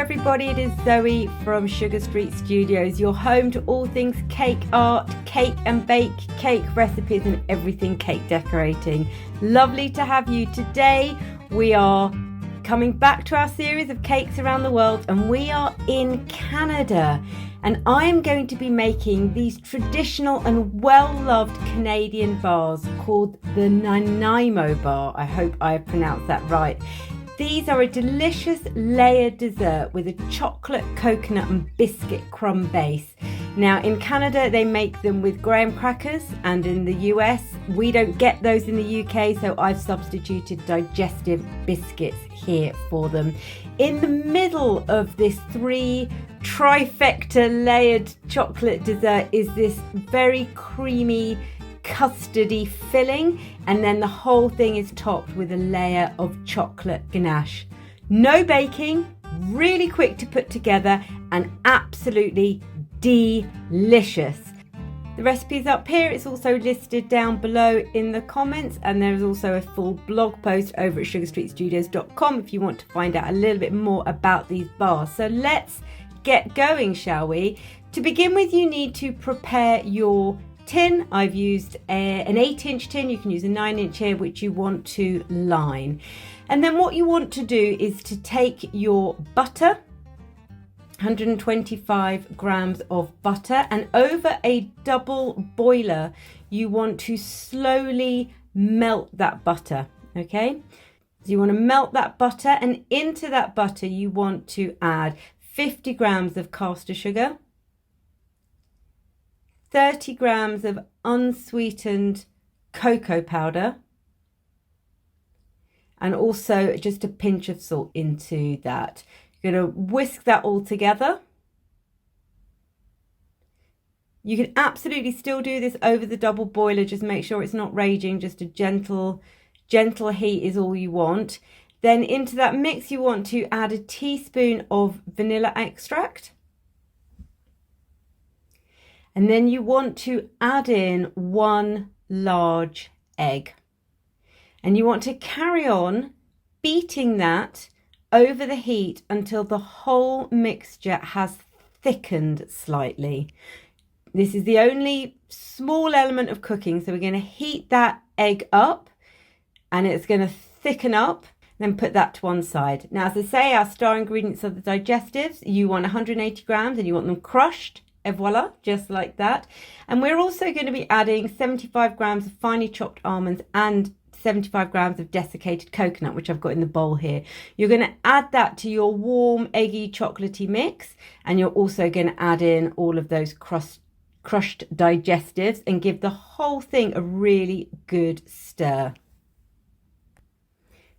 everybody, it is Zoe from Sugar Street Studios, your home to all things cake art, cake and bake, cake recipes and everything cake decorating. Lovely to have you. Today we are coming back to our series of cakes around the world and we are in Canada, and I am going to be making these traditional and well-loved Canadian bars called the Nanaimo bar. I hope I have pronounced that right. These are a delicious layered dessert with a chocolate, coconut and biscuit crumb base. Now in Canada they make them with graham crackers, and in the US we don't get those in the UK, so I've substituted digestive biscuits here for them. In the middle of this trifecta layered chocolate dessert is this very creamy custardy filling, and then the whole thing is topped with a layer of chocolate ganache. No baking, really quick to put together and absolutely delicious. The recipe is up here. It's also listed down below in the comments, and there is also a full blog post over at sugarstreetstudios.com if you want to find out a little bit more about these bars. So let's get going, shall we? To begin with, you need to prepare your tin. I've used an 8-inch tin. You can use a 9-inch here, which you want to line. And then what you want to do is to take your butter, 125 grams of butter, and over a double boiler you want to slowly melt that butter. Okay, so you want to melt that butter, and into that butter you want to add 50 grams of caster sugar, 30 grams of unsweetened cocoa powder, and also just a pinch of salt into that. You're going to whisk that all together. You can absolutely still do this over the double boiler, just make sure it's not raging, just a gentle heat is all you want. Then into that mix you want to add a teaspoon of vanilla extract. And then you want to add in 1 large egg. And you want to carry on beating that over the heat until the whole mixture has thickened slightly. This is the only small element of cooking. So we're going to heat that egg up and it's going to thicken up. Then put that to one side. Now, as I say, our star ingredients are the digestives. You want 180 grams and you want them crushed. Et voila, just like that. And we're also going to be adding 75 grams of finely chopped almonds and 75 grams of desiccated coconut, which I've got in the bowl here. You're going to add that to your warm, eggy, chocolatey mix. And you're also going to add in all of those crushed digestives and give the whole thing a really good stir.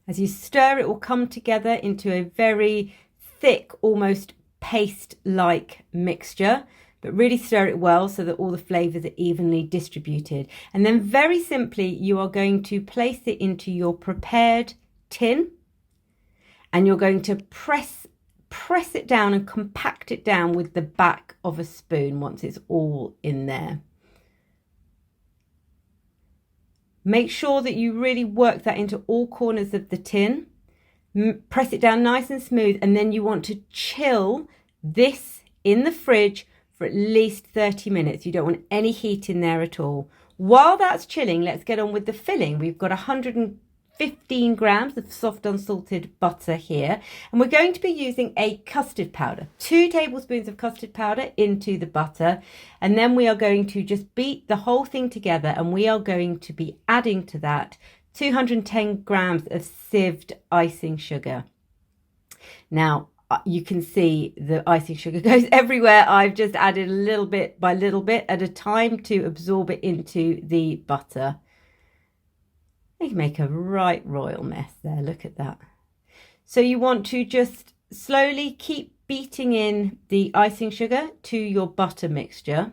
As you stir, it will come together into a very thick, almost paste-like mixture. But really stir it well so that all the flavours are evenly distributed. And then very simply, you are going to place it into your prepared tin, and you're going to press it down and compact it down with the back of a spoon once it's all in there. Make sure that you really work that into all corners of the tin. Press it down nice and smooth, and then you want to chill this in the fridge for at least 30 minutes. You don't want any heat in there at all. While that's chilling, let's get on with the filling. We've got 115 grams of soft unsalted butter here, and we're going to be using a custard powder. 2 tablespoons of custard powder into the butter, and then we are going to just beat the whole thing together, and we are going to be adding to that 210 grams of sieved icing sugar. Now, you can see the icing sugar goes everywhere. I've just added a little bit by little bit at a time to absorb it into the butter. You can make a right royal mess there. Look at that. So you want to just slowly keep beating in the icing sugar to your butter mixture.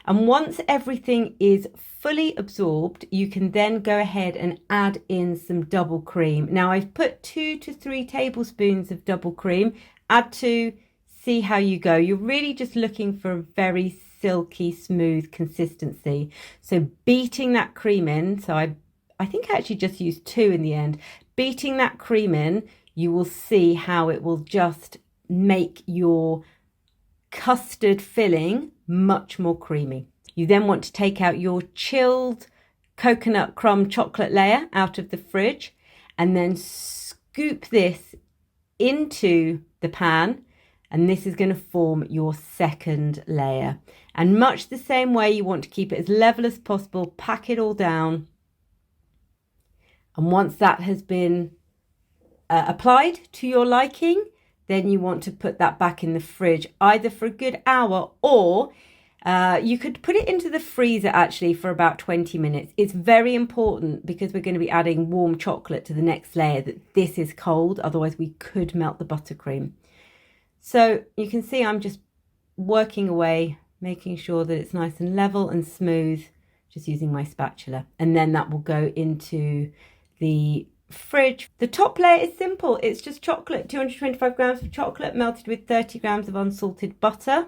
And once everything is fully absorbed, you can then go ahead and add in some double cream. Now I've put 2 to 3 tablespoons of double cream. Add 2, see how you go. You're really just looking for a very silky, smooth consistency. So beating that cream in, so I think I actually just used 2 in the end. Beating that cream in, you will see how it will just make your custard filling much more creamy. You then want to take out your chilled coconut crumb chocolate layer out of the fridge and then scoop this into the pan, and this is going to form your second layer. And much the same way, you want to keep it as level as possible, pack it all down. And once that has been applied to your liking, then you want to put that back in the fridge either for a good hour, or you could put it into the freezer actually for about 20 minutes. It's very important, because we're going to be adding warm chocolate to the next layer, that this is cold, otherwise we could melt the buttercream. So you can see I'm just working away, making sure that it's nice and level and smooth, just using my spatula. And then that will go into the fridge. The top layer is simple. It's just chocolate, 225 grams of chocolate melted with 30 grams of unsalted butter.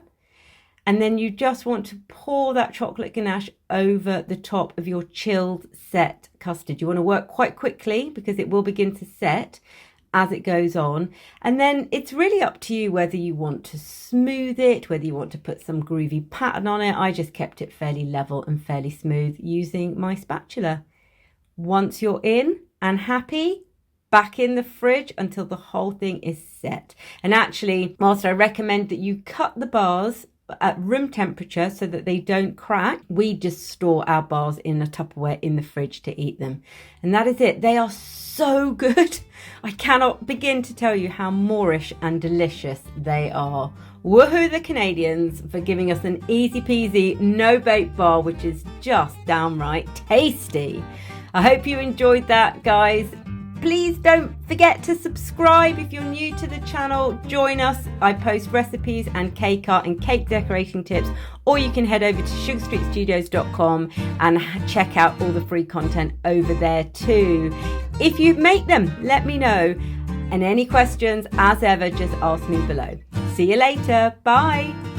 And then you just want to pour that chocolate ganache over the top of your chilled set custard. You want to work quite quickly, because it will begin to set as it goes on. And then it's really up to you whether you want to smooth it, whether you want to put some groovy pattern on it. I just kept it fairly level and fairly smooth using my spatula. Once you're in and happy, back in the fridge until the whole thing is set. And actually, whilst I recommend that you cut the bars at room temperature so that they don't crack, we just store our bars in a Tupperware in the fridge to eat them. And that is it. They are so good. I cannot begin to tell you how Moorish and delicious they are. Woohoo the Canadians for giving us an easy peasy no bake bar, which is just downright tasty. I hope you enjoyed that, guys. Please don't forget to subscribe if you're new to the channel. Join us. I post recipes and cake art and cake decorating tips, or you can head over to sugarstreetstudios.com and check out all the free content over there too. If you make them, let me know. And any questions, as ever, just ask me below. See you later. Bye.